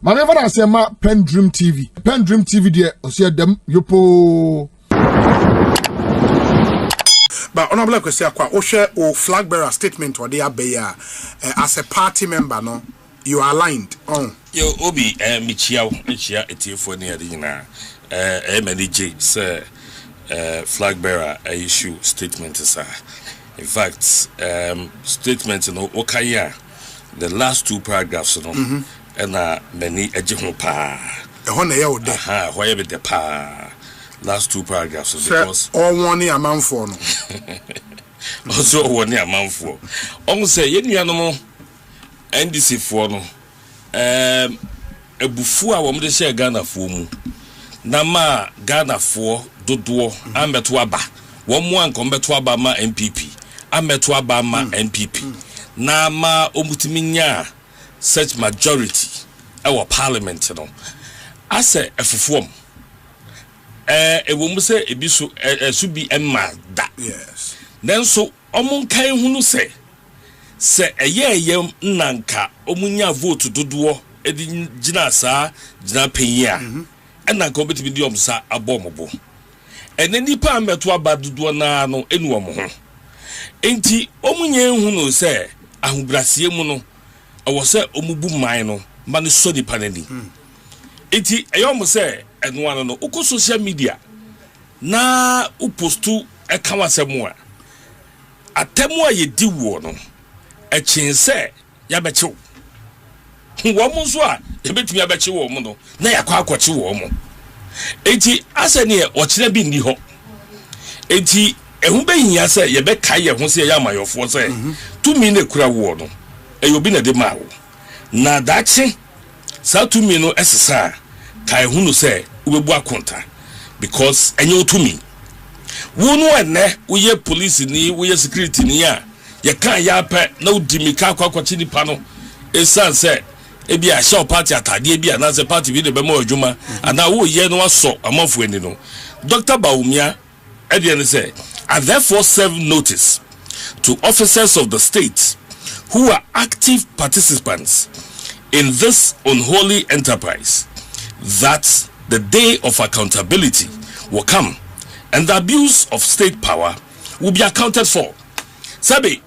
Mame fa na say ma PENDREAM TV. PENDREAM TV there osia dem yopo. But honorable kwesi akwa o share o flag bearer statement or they are as a party member no you are aligned on yo obi michia etiefo ne ade nyina manage say flag bearer issue statement sir. In fact statement no okaya the last two paragraphs no and many eje pa e ho na ye ode ho ye be de pa last two paragraphs because all one amount for no also one amount for on say yenuanom NDC for no ebufu a wo mde share Ghana for mu na ma Ghana for dodo ameto aba wo mu anko beto aba ma NPP ameto aba ma NPP na ma omutiminya such majority our parliament no ase efufuom ewo mu se ebiso subi emma da yes then so omun kan hunu se eye nanka omunya vote dodo edi gina sa gina penya na ko beti bi omsa abomobo enani pa meto aba dodo na no enu omo ho enti omunye hunu se ahubrasie mu no owo se omubu man no ma ne so di panani enti eyom se enu ano no uko social media na upostu ekawasemu a atemu a yedi wo no echinse ya bechiw wo mu so a ebetumi abechi wo mu no na yakwa akwachi wo mu enti asani e okire bi ndi ho enti ehu behia se ye be kai ye ho se ya amayofo se tumi na kura wo no eyobi na de mawo na dachi sa tumi no esesa kai hu no se ubebu akonta because enye otumi wonu enne uye police ni uye security ni ya ye kan ya pe na udimika akwachi ni pa no esan se ebi a show party atade ebi na se party bi de be ma adwuma ana wo ye no aso amafo ani no Dr. Baumia edian say I therefore serve notice to officers of the state who are active participants in this unholy enterprise that the day of accountability will come and the abuse of state power will be accounted for. Sabi,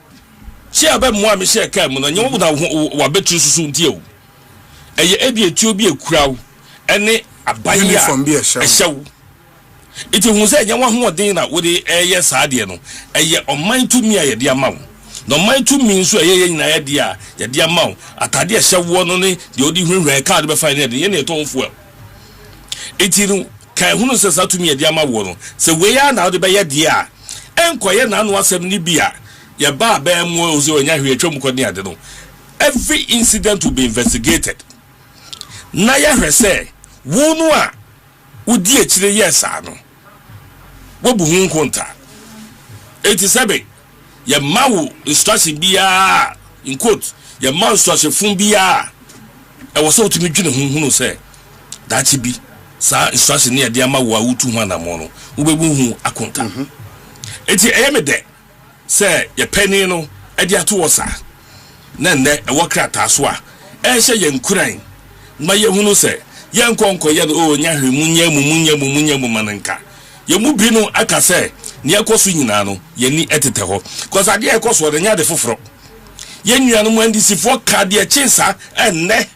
she abe mwa me share kam no nyo na wa betru susu ntie o. Eye ebi etuo bi ekurawo ene abaya uniform bi ehyew. Iti hu se nya wa ho odin na wo de eye saade no eye oman tumi a ye de amawo. No man to mean so ye nyina ye dia ye dia mawo atade ehyewo no ne de odi hwehwe card be fine de ye ne tonfo eti no kai hunu se satumi ye dia mawo no se we ya na de be ye dia enkoye na anu asem ni bia ye ba ba mu ozi onya hwe atwam ko ni ade no every incident will be investigated na ya hwese wonu a udi ekire yes ano wo bu hu nkonta 87 ye mawu instruction biya in quote ye mawu instruction fun biya e wo so tumi dwene hunhunu se dachi bi sa instruction ne de amawu awutu hu anamo no wo bebu hu akonta eti eyemede se ye pani no e de ato wosa na nne e wo krata so a e hye ye nkuran ma ye hunu se ye nkonko ye o nya hwe mu mananka ye mu bi no aka se ne ekoso nyina no ye ni etete ho cause ade ekoso de nya de foforo ye nua no mu NDC fo ka de chinsa enne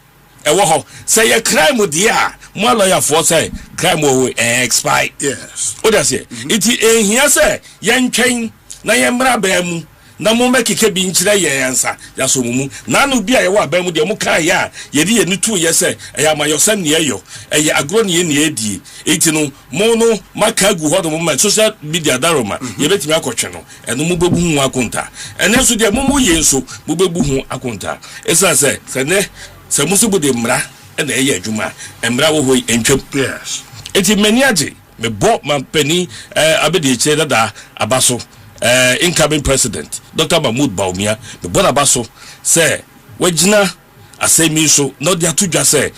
e wo ho say ye crime de a mo lawyer for say crime will expire yes o da say iti ehia say ye ntwen na ye mra ba mu na mo mekeke bi nkyire ye yansa ya so mu na no bi a ye wa ba mu de mo kan ya ye de ye ni tu ye say e ya mayosam ne ye ye agro ne ye ne edi eti no mo no maka gu ho do mo ma social media daroma ye betimi akotwe no eno mo bebu hu akonta ene so de mo ye nso mo bebu hu akonta esa say se ne se musubu de mra ena ye adwuma emra wo ho entwam yes eti mani age me bo man pani abedi eche dada abaso incoming president Dr. Mahmoud Baumia the bona baso say wagina asemi so no dia tudwa say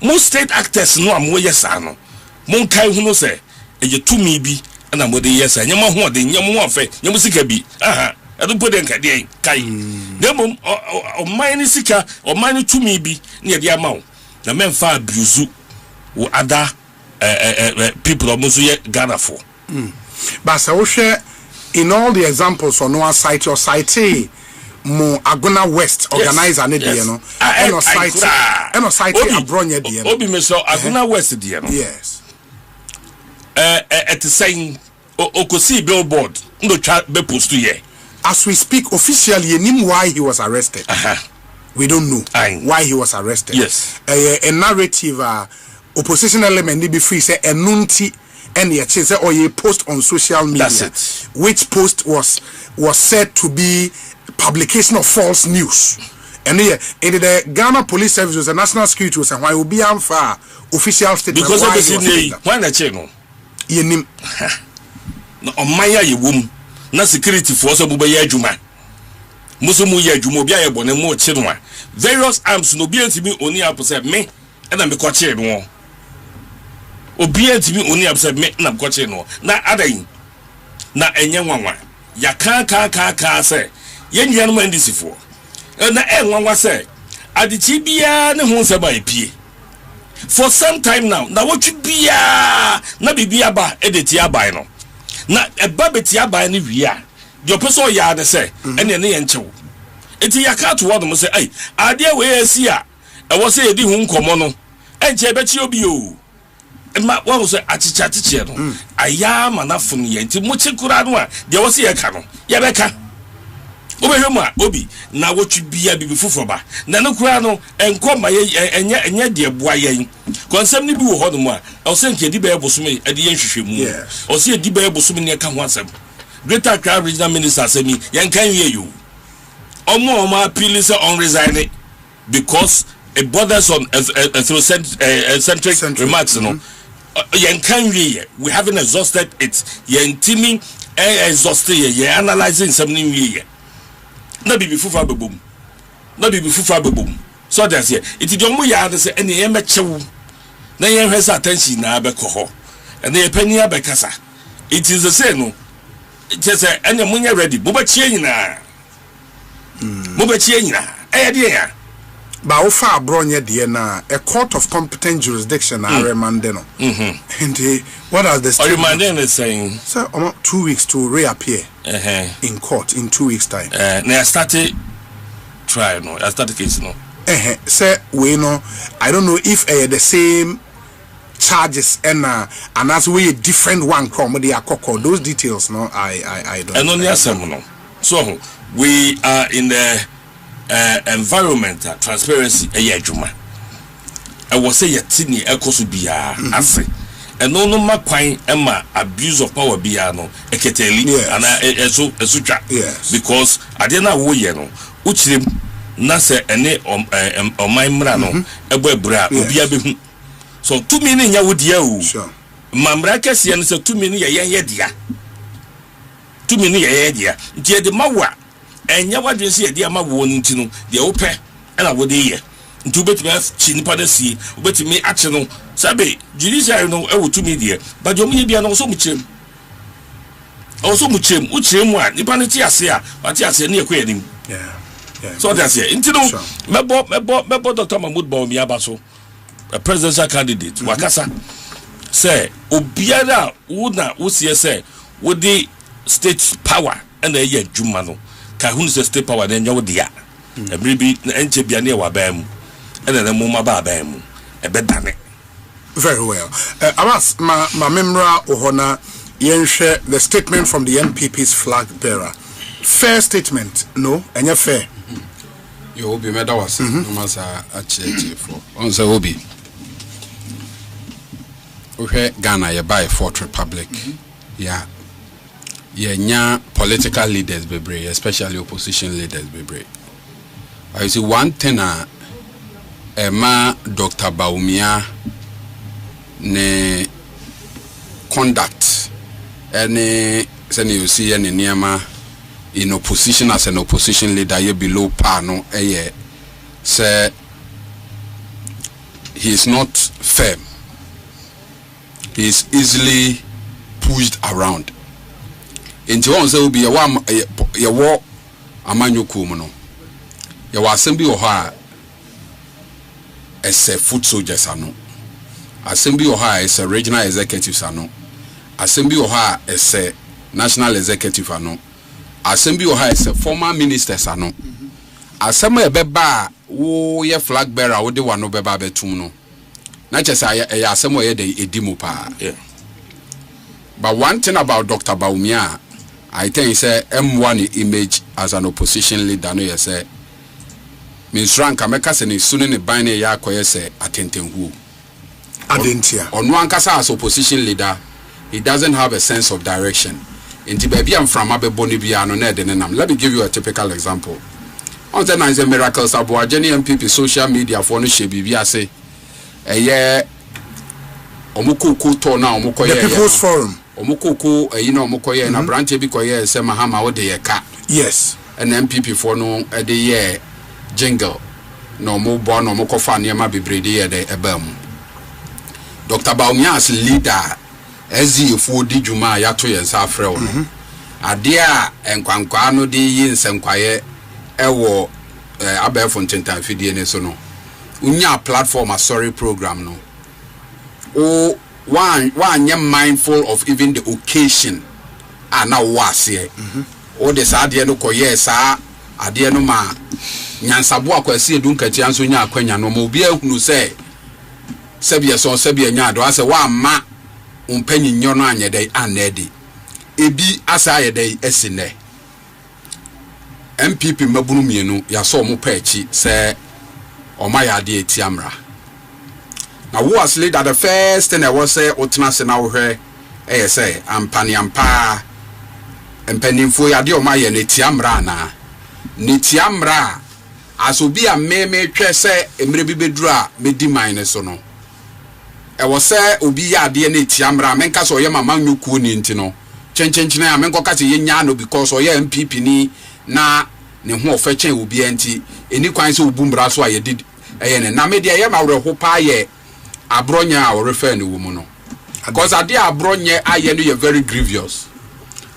most state actors no am yes ano mon kai hunu say eye tumi bi na mo de yes anya mo ho de nyam ho afa nyam sika bi aha edu pode nka de kai dem o man ni sika o man tumi bi na de amawo na men fa abuse wo other people almost ye Ghana for. But so share in all the examples on one site your site mo Agona West organizer ne dey no and site Abronye dey no obi me so Agona West dey no yes at saying okosi billboard ndo twa be post here as we speak officially enim why he was arrested. We don't know why he was arrested. Yes. A narrative opposition element need be free say enunti and ye say or ye post on social media. That's it. Which post was said to be publication of false news. And here in the Ghana Police Service was a national security was and why will be unfair official statement because of the why na cheno ye nim no omaya ye wom na security force obuba ye adwuma musumu ye adwuma obi aye bone mo chi no a various arms no bi antimi oni apose me na me kwache no obi antimi oni apose me na me kwache no na adan na enye nwanwa ya ka se ye nua no NDC for na nwanwa se adichi bia ne ho nseba epie for some time now na what you bia na bibia ba edeti abai no na eba beti abai ne wia the person ya de say ene ne ye nchew eti yaka to word mo say ai ade we asi a e wo say edi hu nkomo no enche be chi obi o ma wo say achiche no aya manafo no ye enti mo chi kura no a de wo say ye ka no ye be ka obehwema obi na wotu bia bibi fufo ba na no kura no enkoma enye de boa yen konsem ni bi wo hodo mu a o se nke di ba ebosume ade yen hwehwemu o se di ba ebosume ne ka ho asem Greater Accra Regional Minister semi yen kan wie yo omo appeal say on resign because it borders on centric remarks no yen kan wie we haven't exhausted it yen timi exhausted ye analyzing something wie na bibi fufa bebom so that's here it is omo ya de say ene ye mechewu na ye hwese attention na abekọ ho ene ye pani abekasa it is the same no just say ene munye ready mo ba chie nyina eh de ya ba wo fa Abronye de na a court of competent jurisdiction are remanded no and what are the remanded is saying so 2 weeks to reappear in court in 2 weeks time na started trial no I started case no say we know I don't know if the same charges and as we a different one come the akoko those details no I don't and only asem no so we are in the environmental transparency adwuma I was say yetini ekoso bia ase eno no makwan ema abuse of power bia no eketeli and esutwa because ade na wo ye no uchirem na se ene omai mra no ebo ebura obi abehu so to me ne nya wodia o mamra kese ne se to me ne ye dia to me ne ye dia ntie de mawa enya wadwe se yede ama wo nti no de ope na wo de ye nti obetimi chi nipa da sie obetimi ache no sabe judicial no e wo to me de ba jo mu bia no so mu chirem uchirem a nipa ne ti ase a wati ase ne ekwe anim so that's it nti no mebo Dr. Mahmoud Bawumia abaso a presidential candidate wakasa say obiara wo na wo sie say wo di state power and e ye adwuma no ka hu se state power na nyawo dia e bribi na enche bia na e wa ba mu e na mo ma ba mu e be dane very well amas ma memra ohona yenhwe the statement from the NPP's flag bearer fair statement no enya fair you will be meda was no masa achieve for on say obi we Ghana ye buy Fourth Republic yeah nya political leaders bebre especially opposition leaders bebre I see one thing Dr. Bawumia ne conduct any say you see any niema in opposition as an opposition leader you below par no say he is not firm, he is easily pushed around. Into one say will be a war amanyoku no. Ya wa asem bi wo ha as a foot soldiers ano assembly oha as a regional executives ano assembly oha as a national executive ano assembly oha as a former ministers ano asema ebeba wo ye flag bearer wo de wano beba betum no na chesa ya asema ye de edimu pa. But one thing about Dr. Bawumia, I think he said M1 image as an opposition leader no ye say Miss Rank America se ni sunu ni ban ne ya koye se atentenhu adentia onu ankasa as opposition leader he doesn't have a sense of direction inti baby am from abeboni bia no na de nam. Let me give you a typical example. On the nine miracles Abronye NPP social media for no she bibia say eye omukuku to na omukoye the People's Forum omukuku omukoye na branch bi koye se mahama wo de ye ka. yes and NPP for no de ye jingle no mo born no mo kofa niema bebrede ye de ebam. Dr. Bawumia as leader ezi fu di juma ya to yensa afre wo no ade a enkwankwa no de yi nsenkwaye ewo abefo ntentan fidie ne so no unya platform a sorry program no o one mindful of even the occasion na was here o de sa ade no koye sa ade no ma nyansabo akwasi edunkachi anso nya akwanya no mo bia hunu se sebia so sebia nya do ase wa ma umpanyi nyono anyedai anedi ebi asa ayedai esine NPP mabunu mienu ya so mo pachi se omaya de etiamra na wo as leader the first thing I was say otena se na wo hwe say ampani ampa empanimfo ya de omaya na etiamra na netiamra asobi a meme twe se emre bi beduru a medi mine so no e wo se obi ya de na etiamra menka so ye mama nyuku ni ntino chenchenchina ya menko ka se ye nya no because o ye NPP ni na ne ho ofachen obi enti eni kwan se obumbra so aye did eye na media ye mawre ho pa ye Abronye a refer no womu no because ade Abronye aye no ye very grievous.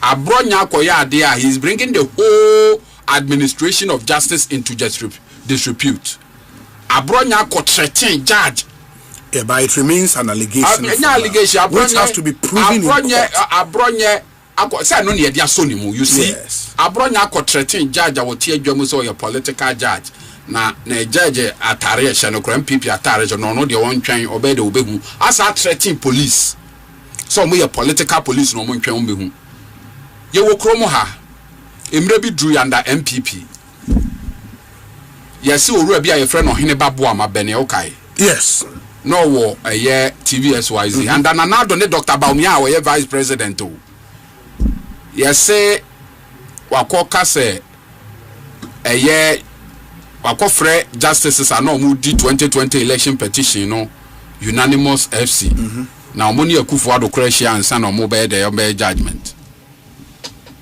Abronye akoye ade a he's bringing the whole administration of justice into disrepute. Abronye threaten judge. Yeah, but it remains an allegation. Allegation which has to be proven. Abronye say no ne dia so ni mu you see. Yes. Abronye threaten judge a wote adwam so your political judge. Na judge atare hye no kram NPP atare no de won twen obede obehu asa threaten police. So mo your political police no mo ntwen obehu. Ye wo kromo ha emre bi dru yanda NPP. Yes oru bia ye frɛ no hene babo amabene okay. Yes. No wo eye TVSYZ and another ne Dr. Bawumia we vice president o. Yes say wakoka se eye wakofre justices are no mu di 2020 election petition no unanimous FC. Now money akufo ado crashia ansa no mo be the judgment.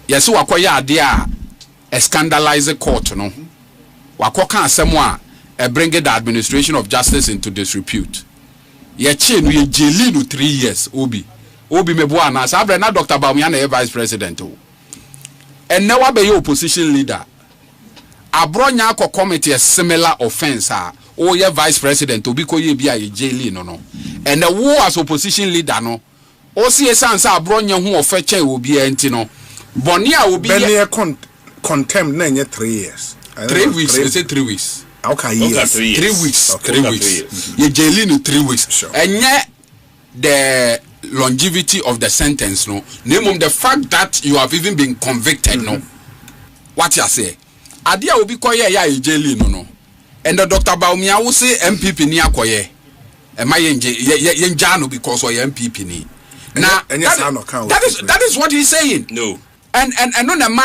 Yes wakoya ade a scandalize court no. Wakoka asemo a bring the administration of justice into disrepute. Ye che no ye jeli no 3 years obi mebo ana sa abre na Dr. Bawumia na vice president o. And now be your opposition leader. Abronye akọ committee a similar offense o ye vice president obi ko ye bia ye jeli no. And the wo as opposition leader no o see sense Abronye ho ofeche obi enti no. Boni a obi ye contempt na nye 3 years. 3 weeks, you say 3 weeks. Okay, yes. 3 weeks. Okay. 3 weeks. You jail in 3 weeks. Sure. And yet the longevity of the sentence, no. Name of the fact that you have even been convicted, no. What you say? Adia will be quiet, ya jail no. And the Dr. Bawumia will say MPP ni akoye. Am I yen jano because of MPP ni? Now that is what he's saying. No. And no na ma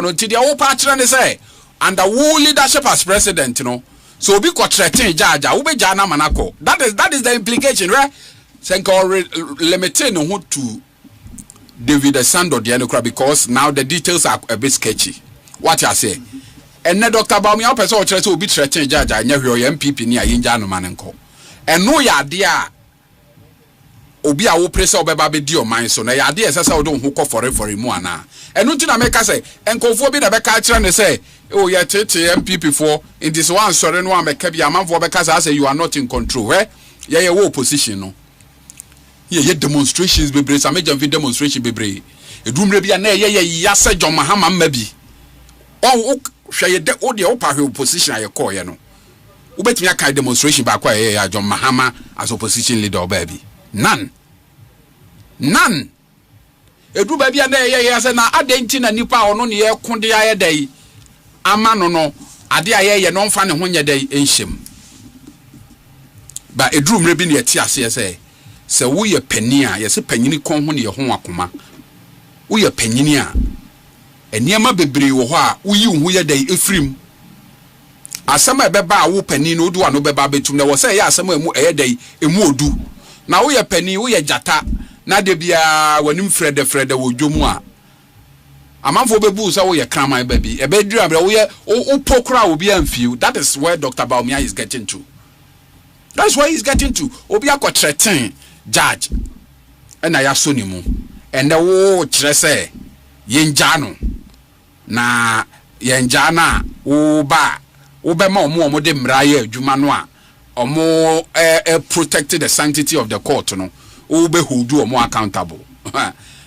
no ti the whole part and say and the whole leadership as president, you know. So be threatening judge, ube jana manako. That is the implication, right? Senko limiting who to David Sando Dianokra because now the details are a bit sketchy. What you say? And then Dr. Bawumia person will be threatening judge, I never your MPP near Injano Manenko. And no ya dear obi a wo pressure obeba be di o man so na ya de esesa wo do ho kɔ for mu ana enu nti na meka say enkofo bi na beka kire ne say oh ya tete NPP for in this one sorry no ameka bi amanfo beka say you are not in control ye wo opposition no ye demonstrations bebre sa major demonstration bebre edumre bi na ye yasa John Mahama mabi o hwe ye de o de o pa hwe opposition aye call ye no wo betimi aka demonstration ba kwa ye John Mahama as opposition leader obabi none edu ba bia na ye say na adenti na nipa ono ne ye konde aye dai ama no ade aye ye no mfa ne ho nye dai enhyem ba edu mre bi ne ye ti ase se wo ye pani a ye se panyini kon ho ne ye ho akoma wo ye panyini a eniema bebre wo ho a wo yi wo ye dai efrim asema ebeba wo pani no do ano beba betum na wo se ye asema emu eye dai emu odu na wo ye pani wo ye jata na de bia wanim frede wo dwomu a amanfo bebu sa wo ye kraman baby ebe dura bra wo ye wo pokra wo bia amfiu. That is where Dr. Baumia is getting to. That's where he's getting to. Obi akọ threaten judge and I aso ni mu and wo kire say yenja no na yenja na wo ba wo be ma omo de mra ye adwuma no a omo protected the sanctity of the court no wo be hold omo accountable.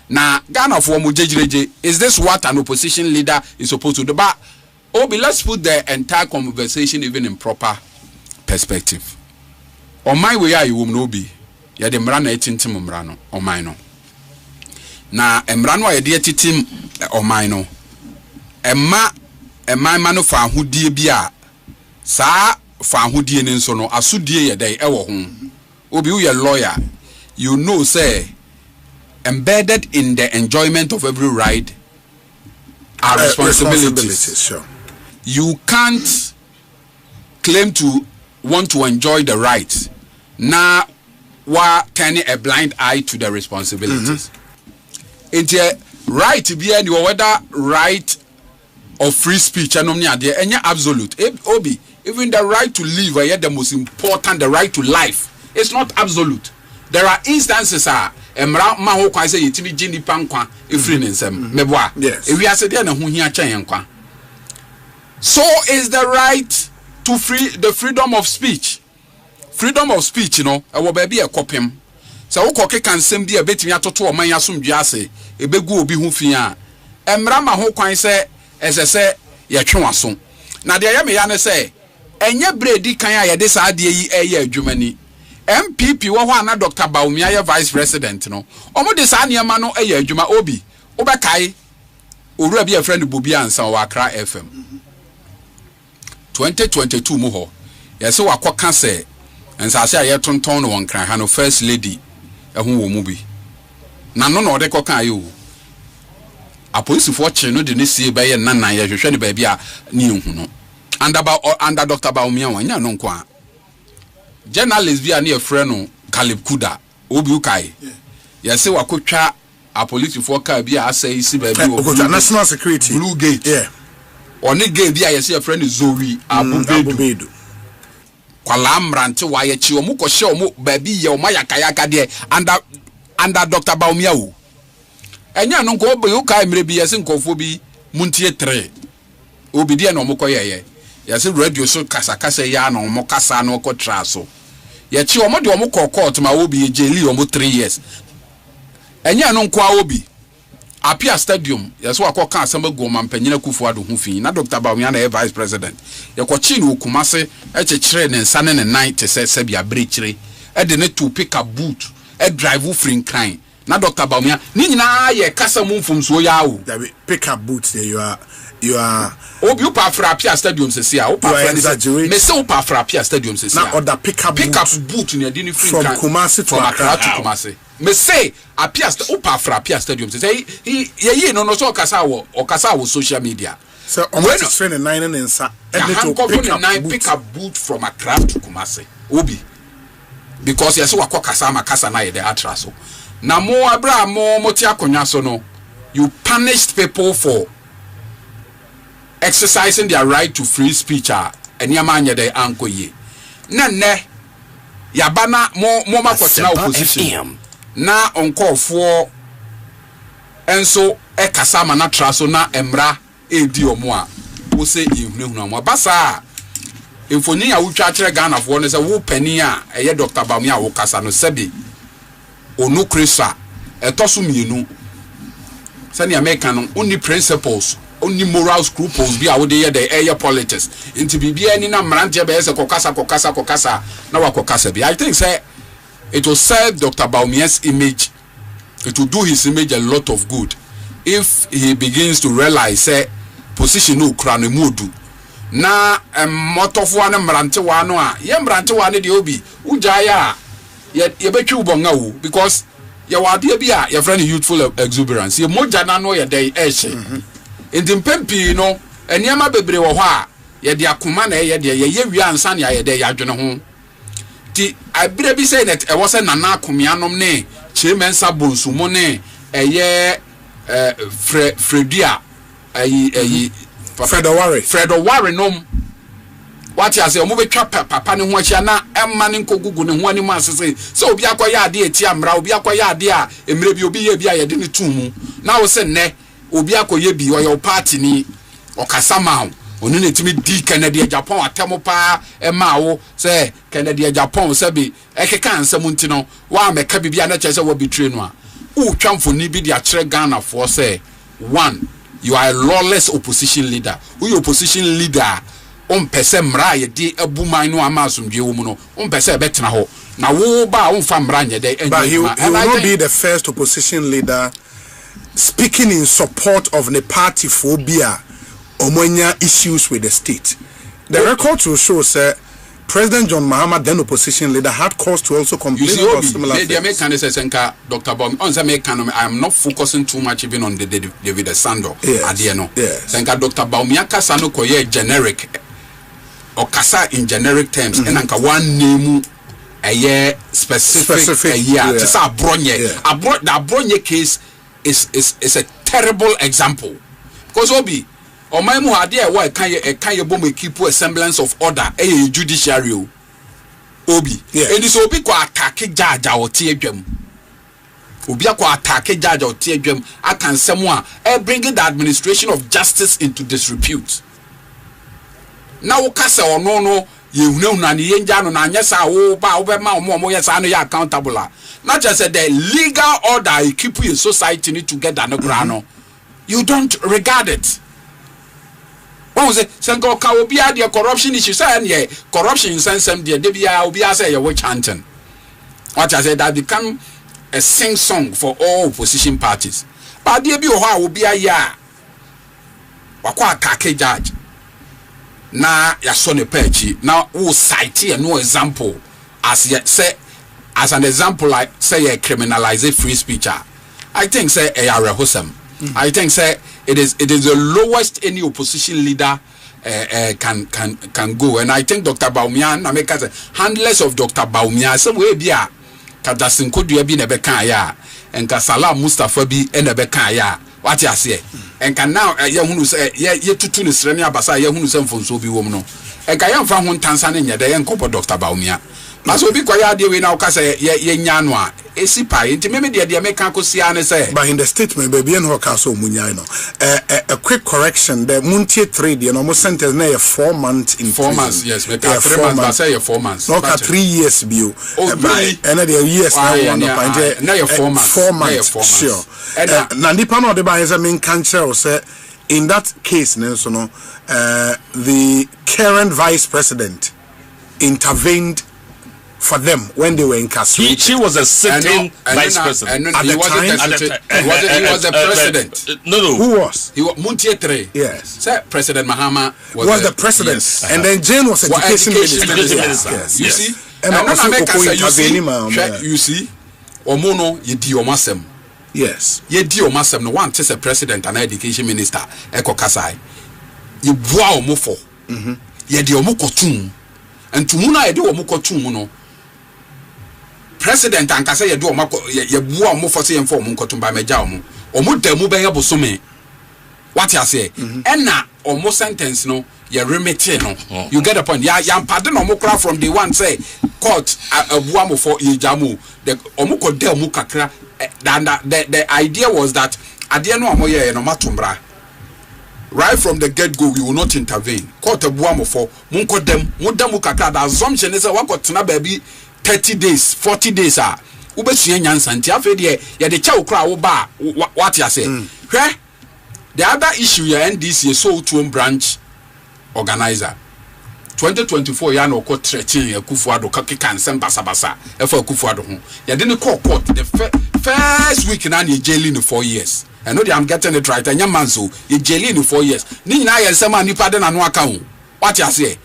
Now Ghana for mujejireje, is this what an opposition leader is supposed to do? But Obi, let's put the entire conversation even in proper perspective. On my way, I will no be. Ya de mrano etintim mrano on my no. Na mrano ya de titim on my no. Emma mano fa hudie bia sa fa hudie ne nso no asudie ye dai ewo ho. Obi wo ye lawyer, you know say embedded in the enjoyment of every right are responsibilities. Sure. You can't claim to want to enjoy the rights now while turning a blind eye to the responsibilities. It's a right to be any whether right of free speech and absolute. Obi, even the right to live, the most important, the right to life, it's not absolute. There are instances emra ma ho kwan say yetimi gini pankwa efri nsem meboa ewi ase de na ho hia kyen kwa. So is the right to the freedom of speech. Freedom of speech, you know, e wo ba bia ekopem se wo kokeka nsem bia betimi atoto oman asomdwe ase ebegu obi ho fi a emra ma ho kwan say esese ye twenwaso na de ya me ya ne say enye bredi kan a ye de sa de yi eye adwumani NPP wo ho na Dr. Baumia ye vice president no omo de sa niema no eye adwuma Obi wo be kai owura bi a friend Bobi ansa wa Accra FM 2022 mu ho yese wakoka se ensase aye tonton no won kran ha no first lady ehun wo mu bi na no de koka ayo apolisifoɔ kye no de ne sie bɛyɛ nanan yɛ hwehwɛ ne baabi a ne hu no under Dr. Baumia wanya no nko a journalist bi a ne frɛ no Caleb Kuda Obi ukai yɛse wakotwa apolisifoɔ ka bi a asɛ isi baabi wɔ national security Blue Gate ɔne gate bi a yɛse frɛ no Zoe Abubedu kwala mrante wa yɛ kyi ɔmo kɔhyɛ ɔmo baabi yɛ ɔmo yakayaka de under Dr. Baumia wo enya no nko Obi ukai mre bi yɛse nkɔfo bi muntie 3 Obi de na ɔmo kɔyɛyɛ yɛse radio so kasa ya na ɔmo kasa na ɔkɔ tra so yɛkyi ɔmo de ɔmo kɔ court ma Obi jeli ɔmo 3 years enya no nko Obi apia stadium yɛse wakɔ ka asɛm go mampanyina kufu ado ho fi na Dr. Baumia na vice president yɛkɔkyi no Kumase ɛkyekyere ne nsa ne ne nan te sɛ bia brekyire ɛde ne to pick up boot drive free crime na Dr. Baumia ni nyina yɛ kasa mu mfomso ya wo pick up boot there you are Obi upa frapia stadium sesi a upa frapia me se upa frapia stadium sesi na order pick up boot ni adini free from Kumasi to Accra to Kumasi me say apia upa frapia stadium sesi ye no so okasa wo social media so almost train 9 and nsa and to pick up boot from Accra to Kumasi Obi because yes wa kasa makasa na ye the atra so na mo abra mo ti akonya so no you punished people for exercising their right to free speech and yamanya de anko ye na yabana mo makotena opposition na onkofo enso ekasa ma na traso na emra edi omo a wo se ehunehunu amu abasa emfoni a wutwa kire Ghana fo ne se wo pani a eye Dr. Bawumia a wo kasa no sebi onu krisa etoso mienu sani America no only principles only moral scruples bi a wo de ye the air politics into bibia ni na mrante be se kokasa na wakokasa bi. I think say it will serve Dr. Bawumia's image. It will do his image a lot of good if he begins to realize say position no kra no mudu na motofo an mrante wa no a ye mrante wa ne de obi ujaya ye betwi ubonga wo because ye wade bi a ye friend youthful exuberance ye moja na no ye dey ehye enti mpempi no eniema bebre wo ho a ye de akoma na ye de ye wi ansa ne ye de ye adwene ho ti abire bi say net e wo say nana akomianom ne chimensa bonsumo ne eye Fredia Fredo Warre nom what you say omo betwa papa ne ho ahia na emma ne nkogugu ne ho ani ma sese so obi akoya ade eti amra obi akoya ade a emre bi obi ye bi a ye de ne tumu na wo se ne obi akoye bi oyo party ni okasa ma onu ne timi di Canada Japan atemo pa emma wo se Canada Japan se bi ekeka ansam ntino wa meka bibia na chese wo betray no a u twamfoni bi dia kire Ghana for say one you are a lawless opposition leader who opposition leader on pese mra ye di abuman no amasumdwe wo mu no on pese betena ho na wo ba on fa mra nye de but he will not be the first opposition leader speaking in support of the party phobia omonya issues with the state. The record will show say President John Mahama, then opposition leader, had cause to also complain about similar things. Dr. Bawumia, I am not focusing too much even on the David Sando. Yes. Dr. Bawumia Kasano koye generic or kasa in generic terms and anka one name a year specific a year. It's Abronye. The Abronye case is a terrible example because Obi. O my mu ade e wa kan ye bom keep a semblance of order e judiciary obi and so obi kwa attack judge a wote adwam obi akwa attack judge a wote adwam akan sem a bringing the administration of justice into disrepute na wo kasa ono no ye hunahuna ne ye nja no na anyesa wo ba wo be ma omo yesa no ye accountable not just the legal order you keep in society need together no grano you don't regard it. One say senko ka obi a de corruption issue say na corruption sensem de bia obi a say ye witch hunting. What I said that become a sing song for all opposition parties. But there be o ha obi a ya wakwa attack judge na ya so ne pechi na wo cite no example as an example like say a criminalize free speech. I think say a rehosam. I think say it is the lowest any opposition leader can go, and I think Dr. Bawumia na make say handlers of Dr. Bawumia some way bia kadasin kodua bi na beka ya and Kasala Mustafa bi na beka ya what you say and can now ye hunu say ye tutu ne srani abasa ye hunu say mfonso bi wom no and kan yamfa ho ntansa ne nyede ye nkopo Dr. Bawumia but so bi kwaya de we na ka say ye nya no a esi pa nti me de meka kosia ne say but in the statement baby en ho ka so munyai no a quick correction the muntie trade you know mo sentence na 4 months in 4 months yes me ka 3 months but say 4 months no ka 3 years bio and the years na 4 months 4 months sure na nipa no de ba say me kan kire say in that case so no the current vice president intervened for them when they were incarcerated. She was a sitting vice president. At the time, he was the president. No. Who was? He was Muntier. Yes. Sir, President Mahama was the president. Yes. And then Jane was education minister. Yes. You see? And also you see? Omono yedi omasem. Yes. Yedi omasem no one is a president and education minister. Eko kasai. You bua omofo. Yedi omokotum. And tumuna yedi omokotum no. President and kasa ye do ye bua mo for say for mo nkotumba meja omo damu be yebosome what you say and na omo sentence no ye remit no you get the point ya pardon omo kra from the one say court abua mo for ye jamu the omuko de omukakra the idea was that adie no amoye no matombra. Right from the get-go, we will not intervene. Court of Buamofo, Munko dem, Mudamu Kaka, the assumption is a wako tuna baby 30 days, 40 days. Ubesian Santiago, yeah, the chow crowd bar, what you say. The other issue, your NDC is so to branch organizer. 2024, Yano court threatening a Kufuado Kakikan, Sam Basabasa, for Kufuado. You didn't call court the first week in any jail in 4 years. I know I'm getting it right. And your man so in jail in 4 years. Ni na ya sema ni pardon and account. What you say?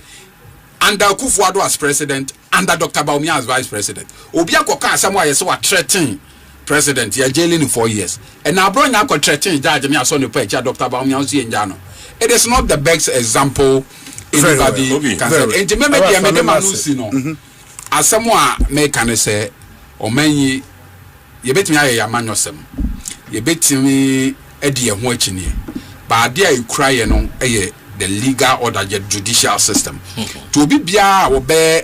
Under Kufuado as president, under Dr. Baumia as vice president. Obia koka somewhere you so threatening president. You jail in 4 years. And now Abronye ko threatening judge me aso ni page Dr. Baumia si enjano. It is not the best example anybody can say. And remember the American no. Asemwa me can say omenyi ye betimi aye ya manyosem. You bet me a dear watching ye. But there you cry no the legal order judicial system. To be bia or bear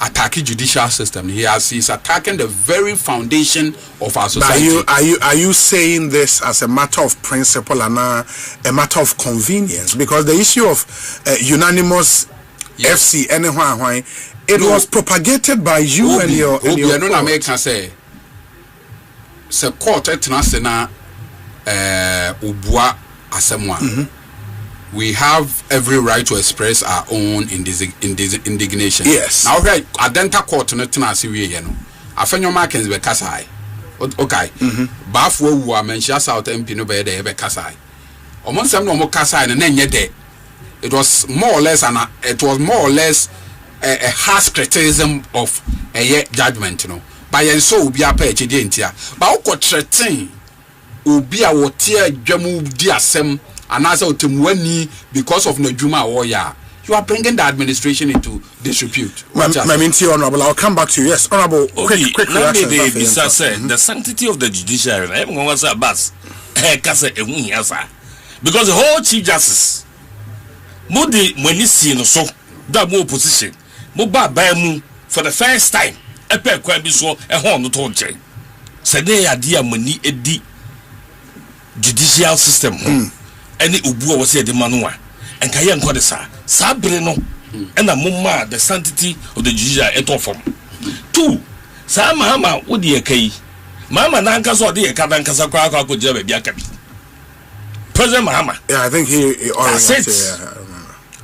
attacking judicial system. He's attacking the very foundation of our society. Are you saying this as a matter of principle and a matter of convenience? Because the issue of FC anywhere it was propagated by you and your American say. Se court etnasena ubua asemwa. We have every right to express our own indignation. Yes. Now right adenta court no tenase we ye no. Afenyo markings be kasai. Okay. Bafo wu amenhia South MP no be dey be kasai. Omonsem no mo kasai na enye de. It was more or less a harsh criticism of a judgment, you know. By and so be a page identia. But what threaten will be a water jamu diasem and as out because of Najuma or ya. You are bringing the administration into disrepute. Honorable, I'll come back to you. Yes, Honorable. Quick reaction. The sanctity of the judiciary. Because the whole Chief Justice, Modi Munisi no so that more position, Muba Bamu for the first time. Epe kwa bi so ho no to nche se dey ade amani edi judicial system any obu wo se de manu a enka ye nko de sa bere no na mumma the sanctity of the judicial eto form. Two, sa mama wo de kai mama na nka so de ye ka dan kasa kwa kwa gira ba bia ka bi President Mahama. Yeah, I think he already said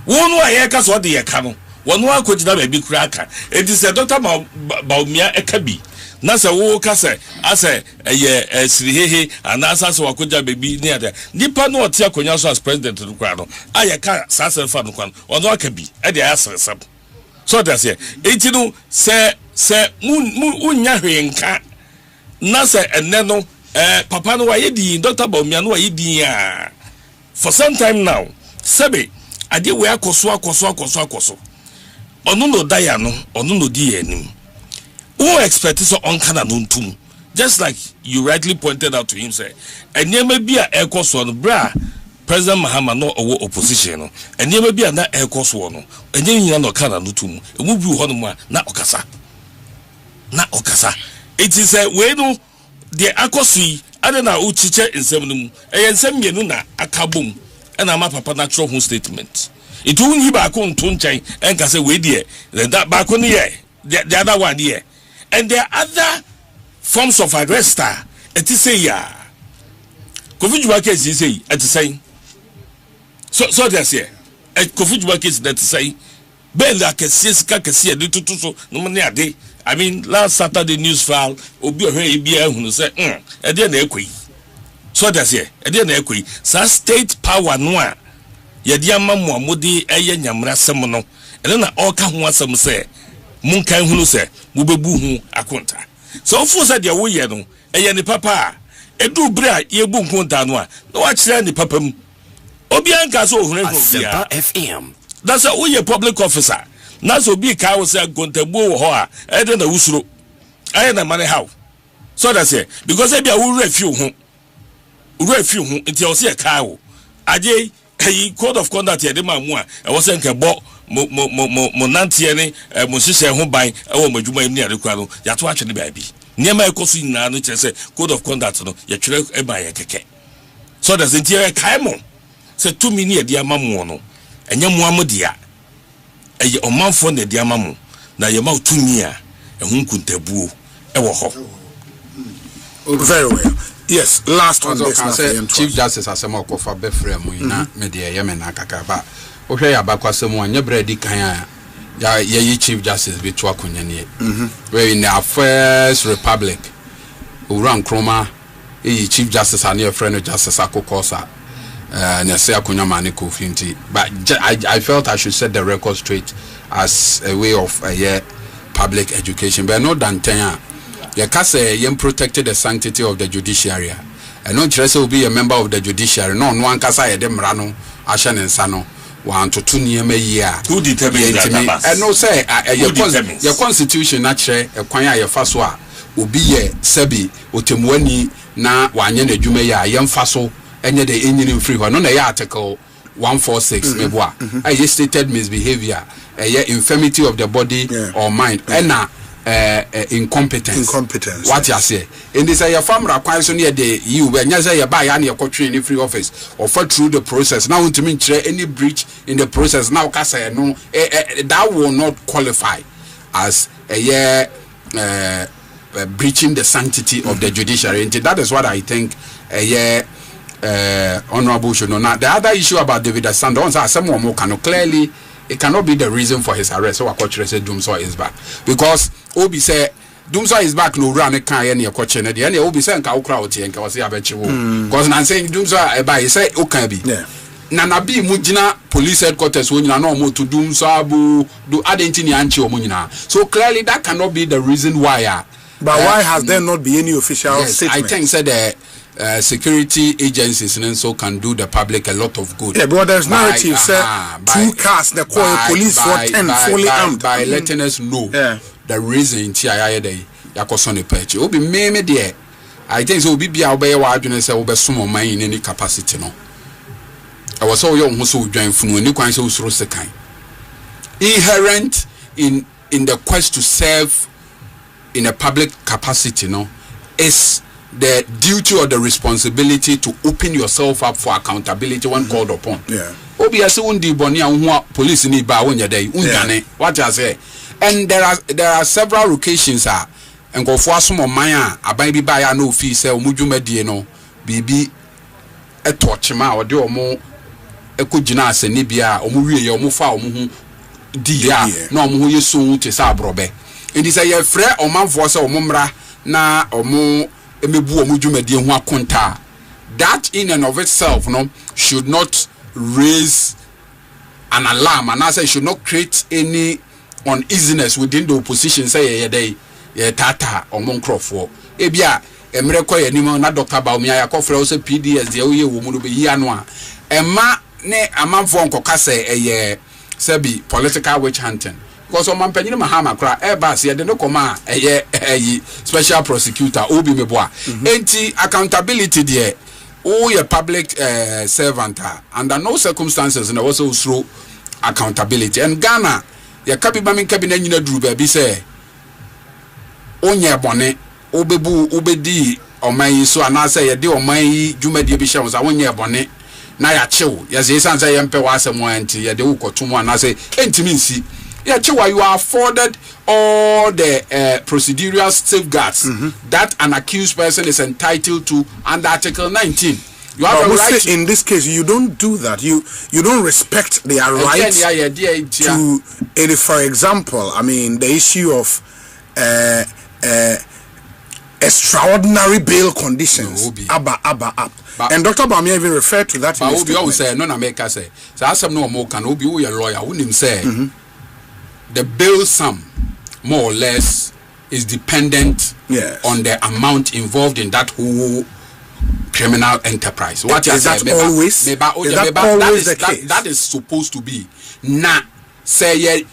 wonu a ye ka so de ye ka no one could never be cracker. It is a Dr. Baumia Ekabi. Nasa wo kase ase sirihehe anasa so wakoja baby near there. Nipa no tia konya so as president no kwa no. Ayeka sasa fa no kwa no. Ono akabi. E dey asere sab. So that's here. Enti no se unya hwenka. Nasa enne no papa no wa yedi Dr. Baumia no wa yedi ya. For some time now. Sebe ade we akoso. Onu no daya no, onu no di enim. Who expect so on kana no ntum. Just like you rightly pointed out to him, say, enyema bia ekoso no bra President Mahama no owo opposition no. Enyema bia na ekoso no. Enyenya no kana no ntum. Emu bi ho no mu na okasa. It is a we no the akoso yi ade na uchiche nsem no mu. Ensem mienu na akabom. Na ma papa natural home statement. It won't he back on Tunchai and can say, wait, dear, that back on the other one here. And there are other forms of arrest. It is a ya. Kofujuba case is say at the same. So that's here. A Kofujuba case that say, Bella can see a little so no money a day. I mean, last Saturday news file, Obi who said, a dear equi. So that's here. A dear equi. So state power noir. Yadia mamma modi eye nyamra sem no ene na oka ho asem se munkan hunu se mubebu hu akonta so fu se de wo ye no eye ni papa edu bra ye bu nkonta no a na wa kire ni papa mu obi anka so ohun ehun bia FM that's a we public officer na so bi ka wo se akontabu wo ho a e de na wusuro aye na mane how so that's it because e bia wo refi hu nti o se ka wo aje code of conduct ye de mamu a e wo se nke bo mo nantie ne mo hyehyɛ ho ban ɛwɔ mo adwuma ni adekwa no ya to atwe ne baabi niema ekoso nyina no kyerɛ sɛ code of conduct no ya twere eba ya keke so does it here kai mo sɛ tumi ne yɛde ama mo no ɛnyɛ mo amodia ɛyɛ ɔmanfo ne yɛde ama mo na yɛ ma tumi a ɛho nkuntabuo ɛwɔ hɔ. Very well. Yes, last on this Chief Justice asema okofa befrem ina me de ye me na kakaba ohwe ya bakwasem anye bredi kan ya ye Chief Justice betu akonya ne we in our first republic Uran Kroma Chief Justice and your friend Justice Akokosa na say akonya mane kofinti but I felt I should set the record straight as a way of public education but no than 10 you can say you protected the sanctity of the judiciary. And no interest will be a member of the judiciary. No one can say them rano, Ashan and Sano, 1 to 2 year a year. Who determines that? And no say your constitution naturally acquire your first one will be a sebi utemweni na wanyene jumeya young faso and yet the Indian free one on the article 146 mebwa. I stated misbehavior, a infirmity of the body or mind. And now incompetence what you say in this your farm requires only the you when you say you buy any in free office or for through the process now to mean any breach in the process now say no that will not qualify as a breaching the sanctity of the judiciary. And that is what I think honorable should know. Now the other issue about David Asando someone more can clearly it cannot be the reason for his arrest. So Akokyere said Dumsor is back because Obi said Dumsor is back. No run a can any Akokyere. The any Obi said nka ukra oti nka wasi abechiwo. Because na saying Dumsor eba he said okay bi. Na bi mujina police headquarters wo nyina no mo to Dumsor bu do adenti ni anchi o nyina. So clearly that cannot be the reason why. But why has there not been any official statement? I think said security agencies and so can do the public a lot of good. Yeah, but there's narrative said 2 cars the police for 10 fully armed by letting us know the reason TIA day yakosone perch. Obi me there. I think so be obey wa adwene say wo be somo man in any capacity no. I was so young so join funu ni kwan so usuro sekan. Inherent in the quest to serve in a public capacity no is the duty or the responsibility to open yourself up for accountability when called upon. Yeah. Obviously, undi boni anwa police ni ba wonya day undane. What I say, and there are several occasions and go for some maya aban bi ba ya no fi say omudwumadie no bibi etochema ode omo ekogina ase ni bia omo wie ye omo fa omo hu di ya na omo hu yeso te sa abrobe. Indi say ye frɛ omanfo say omo mra na omo that in and of itself no should not raise an alarm and as I should not create any uneasiness within the opposition say ye tata or monkrofo ebia emreko ye nimo na Dr. Baumia ya kofre o se PDS de oye wo mu be yi anu a ema ne amanfo nkoka say sebi political witch hunting. Because on Mampanyini Mahama Kra Airbus ye de no koma special prosecutor Obi Meboa. Enti accountability there. Oh ye public servant under no circumstances and also through accountability. And Ghana ye kabibami cabinet nyina duru ba bi say onye bone obebu obedi oman so anase ye de oman yi dwumadi bi hye so onye bone na ya chew ye say san say ye mpe wa asem anti ye de ukotum anase entimi nsi. Yeah, you are afforded all the procedural safeguards that an accused person is entitled to under Article 19. You have a right. In this case, you don't do that. You don't respect their rights to, for example, I mean, the issue of extraordinary bail conditions. And Dr. Bamia even referred to that. But Obi always say, no, America say, so as some no more can Obi, who a lawyer, wouldn't say. The bail sum, more or less, is dependent on the amount involved in that whole criminal enterprise. What is that always? That is supposed to be. Na say ye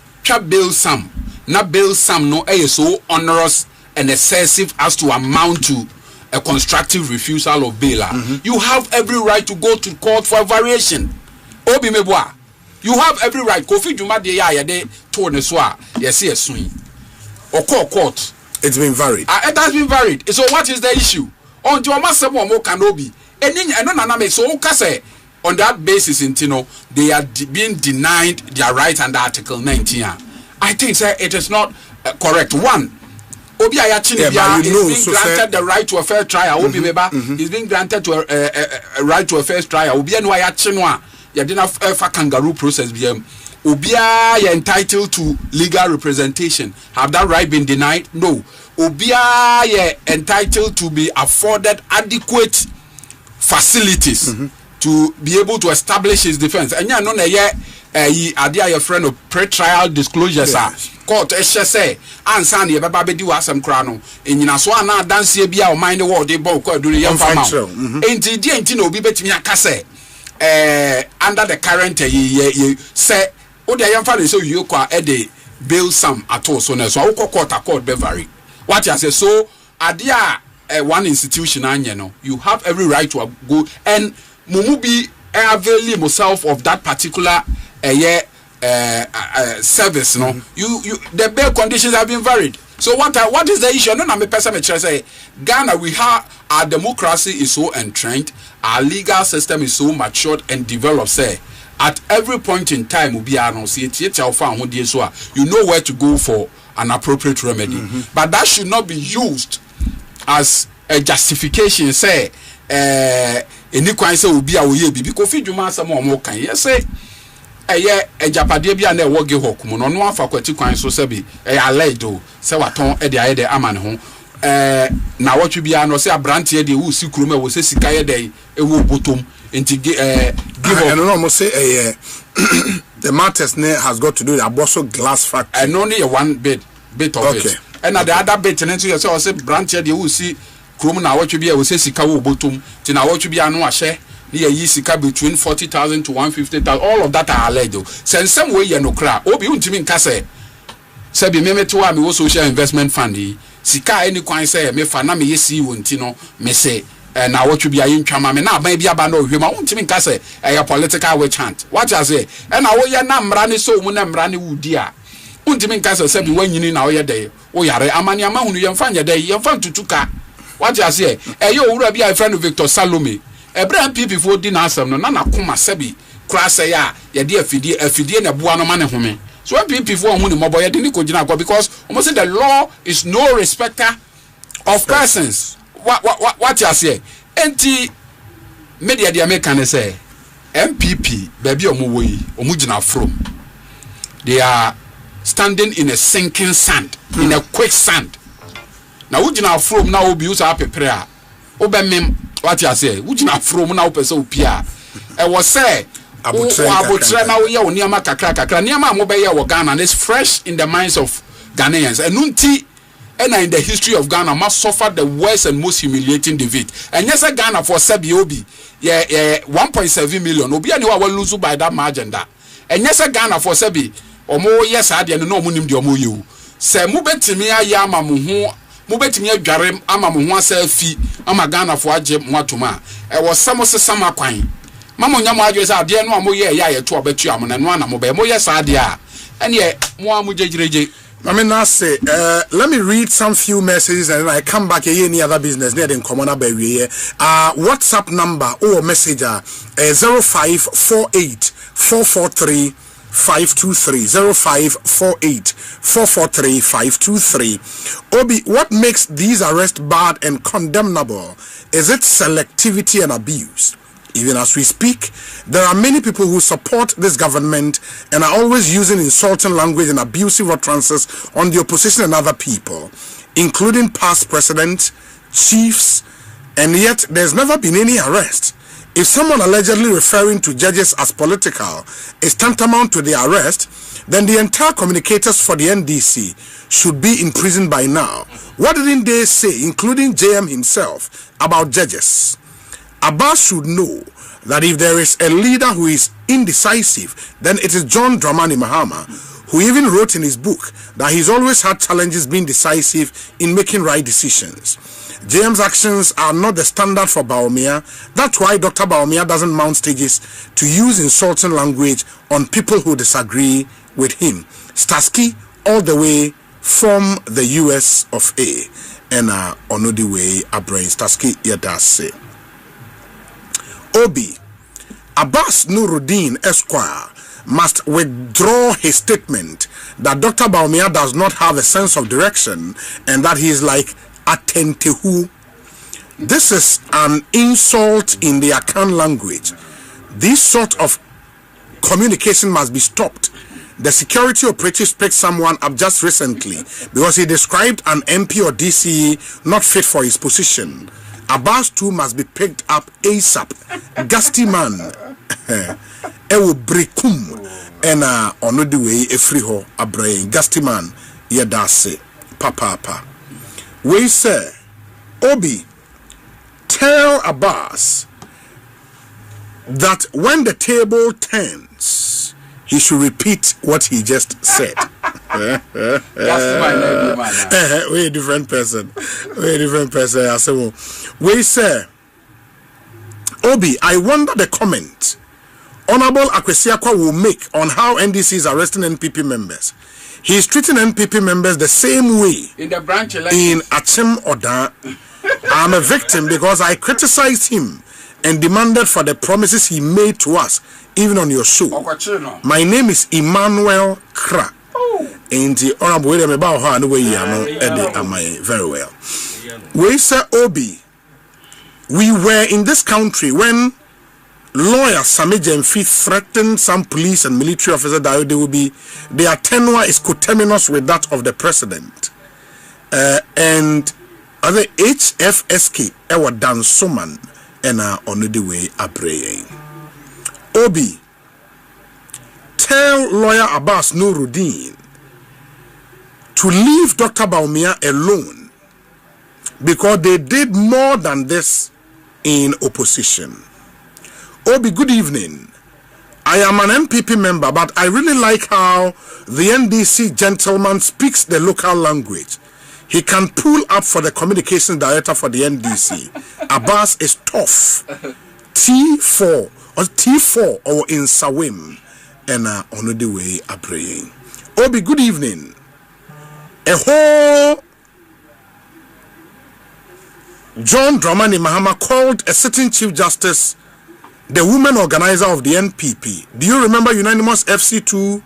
bail sum. Na bail sum no so onerous and excessive as to amount to a constructive refusal of bail. You have every right to go to court for a variation. Obi meboa. You have every right. Kofi Juma de ya de to ne so a yes yes swing. Or court. It's been varied. It has been varied. So what is the issue? On to Masamo mo Kanobi. And so on that basis, they are being denied their right under Article 19. I think, sir, it is not correct. One, Obi Ayachinibia is being granted the right to a fair trial. Obi Beba is being granted to a right to a fair trial. Obi Ayachinwa, you didn't have a kangaroo process. Obia you entitled to legal representation. Have that right been denied? No. Obia you entitled to be afforded adequate facilities to be able to establish his defense. And you know your friend of pre-trial disclosures. Court say ansa na yebaba bedi wasam kra no enyina so ana dance bia o mind the world dey bo ko aduru yam fama enti die enti na obi betimi aka say under the current say o dey yam fa so you kwa e dey bail some at all so na so wo court be vary what you say so adia one institution anye no you have every right to go and mumu be avail himself of that particular service no you the bail conditions have been varied. So what is the issue? No, me person me say Ghana, we have our democracy is so entrenched, our legal system is so matured and developed. Say at every point in time we be you know where to go for an appropriate remedy. But that should not be used as a justification. Say any kwan say obi a woye bibi Kofi Dwuma some more kan yes say a japade bia na ewo ge hokum no no afa kwati kwan so se bi aledo se waton e de aye de amane ho na watwe bia no se abrante de wo si kuroma wo se sika ye de ewo botom enti give up no say the matters has got to do with Aboso glass factory and only one bit of it and the other bit and you say branche de wo si kurom na watwe bia wo se sika wo botom ti na watwe bia no ahye near Yisika between 40,000 to 150,000. All of that are alleged. Send some way you no cry. Obi untimin kase. Sebi me to me wo social investment fund. Sika any kwan say me fa na me yesi wontino me say na what you be ayin twama me na ban bia ba no hwema untimin kase a political witch hunt. What you say? And na wo ye na mra ne so mu na mra ne wudi a. Untimin kase sebi wanyini na wo ye dey. Wo yare amani ama hunu ye mfa nye dey ye mfa tutuka. What you say? Yo owura bia friend Victor Salome. Ebra NPP for di na asem no na nakoma sebi kra say ya ye de afidie na boa no ma ne home so NPP for hu ne mobo ye de ni kogina kwa because almost the law is no respecter of persons what you say enti media de American say NPP baby omo yi omo gina from they are standing in a sinking sand in a quicksand na wo gina from na obi usa prepare obemem what you say which na from na person opia e was say abotre na wo ye wo niam kakra niam a mo be ye wo Ghana and it's fresh in the minds of Ghanaians and nunti and in the history of Ghana must suffer the worst and most humiliating defeat and yes Ghana for Sebi Obi 1.7 million obi ani wa lose by that margin that and yes Ghana for Sebi omo yes ade no mo nim de omo yewu se mo betimi aya ma mo ho mo betimi adware ama mo ho asa fi ama Ghana fo age mo atoma e wo samo sesama kwan mama nya mo adwe sa ade no mo ye ya ye to obetu am na no na mo be mo yes ade a ene mo amujejireje. I mean, I say, let me read some few messages and then I come back here. Any other business near the common here. WhatsApp number or messenger 0548 443 523 0548 443 523. Obi, what makes these arrests bad and condemnable? Is it selectivity and abuse? Even as we speak, there are many people who support this government and are always using insulting language and abusive utterances on the opposition and other people, including past presidents, chiefs, and yet there's never been any arrest. If someone allegedly referring to judges as political is tantamount to the arrest, then the entire communicators for the NDC should be in prison by now. What didn't they say, including JM himself, about judges? Abbas should know that if there is a leader who is indecisive, then it is John Dramani Mahama, who even wrote in his book that he's always had challenges being decisive in making right decisions. JM's actions are not the standard for Bawumia. That's why Dr. Bawumia doesn't mount stages to use insulting language on people who disagree with him. Starsky all the way from the US of A. And on the way, Abronye Starsky Yadase. Obi, Abbas Nuruddin Esquire must withdraw his statement that Dr. Bawumia does not have a sense of direction and that he is like a tentehu. This is an insult in the Akan language. This sort of communication must be stopped. The security operatives picked someone up just recently because he described an MP or DC not fit for his position. Abbas too must be picked up ASAP. Gusty man. Ewo brekum. And on the way, a free ho, a brain. Gusty man. Yadase. Papa. We say, Obi, tell Abbas that when the table turns, he should repeat what he just said. We're a different person. We say, Obi, I wonder the comment Honorable Akwesiakwa will make on how NDC is arresting NPP members. He is treating NPP members the same way in the branch election in Achim Oda. I'm a victim because I criticized him and demanded for the promises he made to us, even on your show. My name is Emmanuel Kra. And the honorable way about her anyway, am I very well. We say Obi, we were in this country when lawyer Sami Jemfi threatened some police and military officers that they will be, their tenure is coterminous with that of the president. And other HFSK ewa Dan Soman and on the way Abronye. Obi, tell lawyer Abbas Nuruddin to leave Dr. Bawumia alone because they did more than this in opposition. Obi, good evening. I am an NPP member, but I really like how the NDC gentleman speaks the local language. He can pull up for the communications director for the NDC. Abbas is tough. T4 or in Sawim and on the way Abronye. Obi, good evening. A whole John Dramani Mahama called a sitting Chief Justice the woman organizer of the NPP. Do you remember unanimous FC2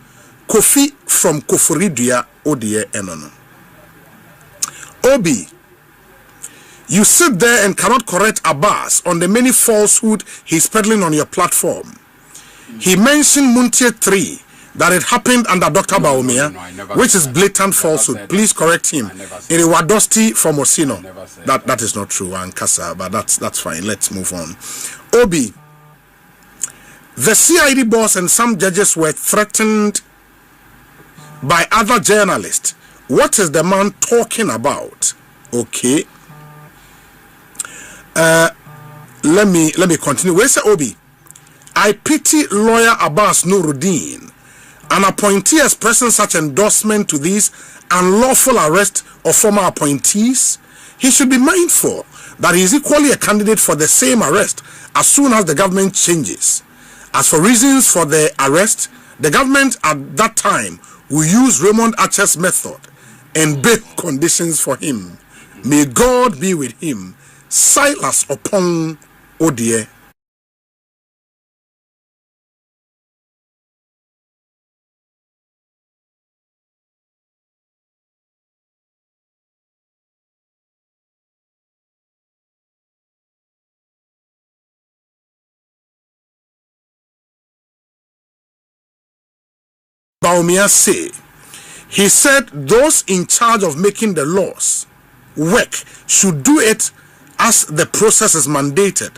Kofi from Koforidua Odie Enono? Obi, you sit there and cannot correct Abbas on the many falsehood he's peddling on your platform. He mentioned Muntie 3 that it happened under Dr. Bawumia, which is blatant falsehood. Please correct him. In Wadosti from Osino. That is not true, Ankasa, but that's fine. Let's move on. Obi, the CID boss and some judges were threatened by other journalists. What is the man talking about? Okay. Let me continue. Where's Obi? I pity lawyer Abbas Nuruddin, an appointee expressing such endorsement to these unlawful arrest of former appointees. He should be mindful that he is equally a candidate for the same arrest as soon as the government changes. As for reasons for the arrest, the government at that time will use Raymond Archer's method and bail conditions for him. May God be with him. Silas upon Odie. Bawumia say, he said those in charge of making the laws work should do it as the process is mandated.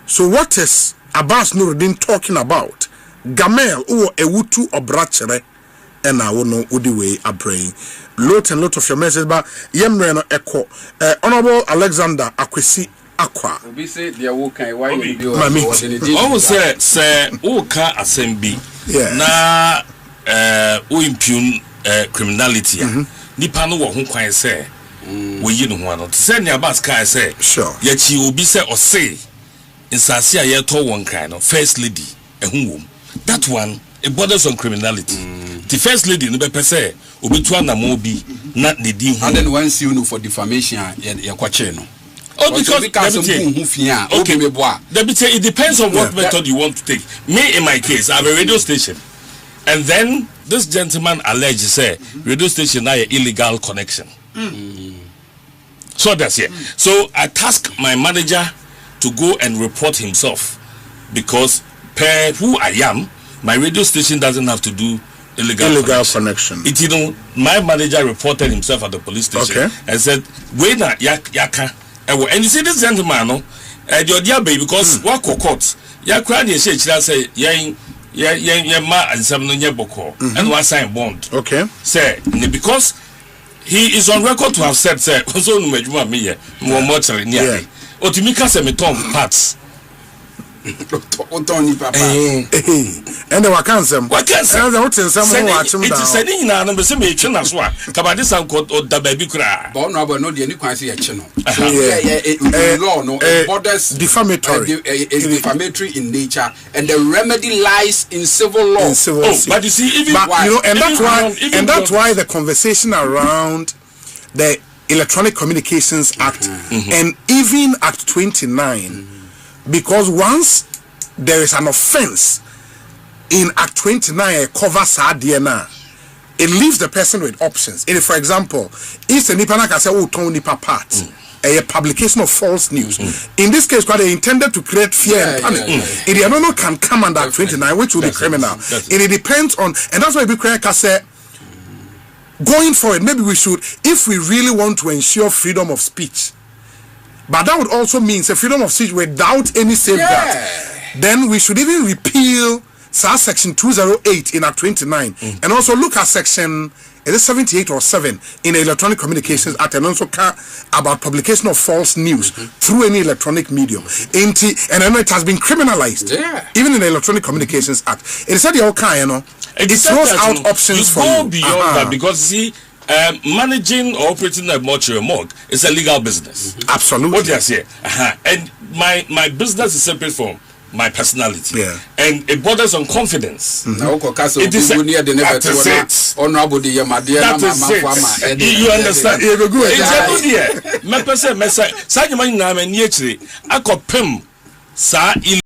So what is Abbas Nuruddin talking about? Gamel or Ewutu Obrachere and I will know Udiwe Abronye. Lot and lot of your message, but Yemreno Echo, Honorable Alexander Akwesi Akwa. Obi say they are okay. Why you do? Almost say Oka Assembly. Na impugn criminality. Nipa no wo ho kwan say we yi no ho ano send your bas kai say sure ya chi obi say o say insase a ye to won cry no first lady ehun wom that one it borders on criminality the first lady no be per say obi tu anamo bi na ne di ho and then once you know for defamation ya kwache no oh because it depends on what method you want to take. Me in my case I have a radio station and then this gentleman alleged say radio station na illegal connection. So that's it. So I task my manager to go and report himself because per who I am, my radio station doesn't have to do illegal connection. It, you know, my manager reported himself at the police station and said, "Wait na yaka." And you see this gentleman, no, your dear baby, because what court, ya cried your shit, say, yeah, ma and some no boko and one sign bond. Okay, say because he is on record to have said, say, so no majuma me more mortal near me. Otimika se me tom parts. And the wakansem. It is sending na number some china so. Kabadi san ko da baby kra. But no but no the any kwanse ya chino. Law no borders defamatory. Defamatory in nature and the remedy lies in civil law. But you see even you know and that's why the conversation around the Electronic Communications Act and even Act 29 because once there is an offense in Act 29 it covers DNA, it leaves the person with options. For example, if the Nipana can say oh Tony part a publication of false news, in this case they intended to create fear and panic. It can come under Act 29 which will be criminal. It depends on, and that's why we can say going forward maybe we should, if we really want to ensure freedom of speech, but that would also mean freedom of speech without any safeguard. Then we should even repeal section 208 in Act 29 and also look at section 78 or 7 in the Electronic Communications Act and also about publication of false news through any electronic medium. And I know it has been criminalized even in the Electronic Communications Act. It said it throws out options for you. Beyond that because see managing or operating a morgue is a legal business. Absolutely. What you say? And my business is separate from my personality. And it borders on confidence. It is honorable the you understand? It's a good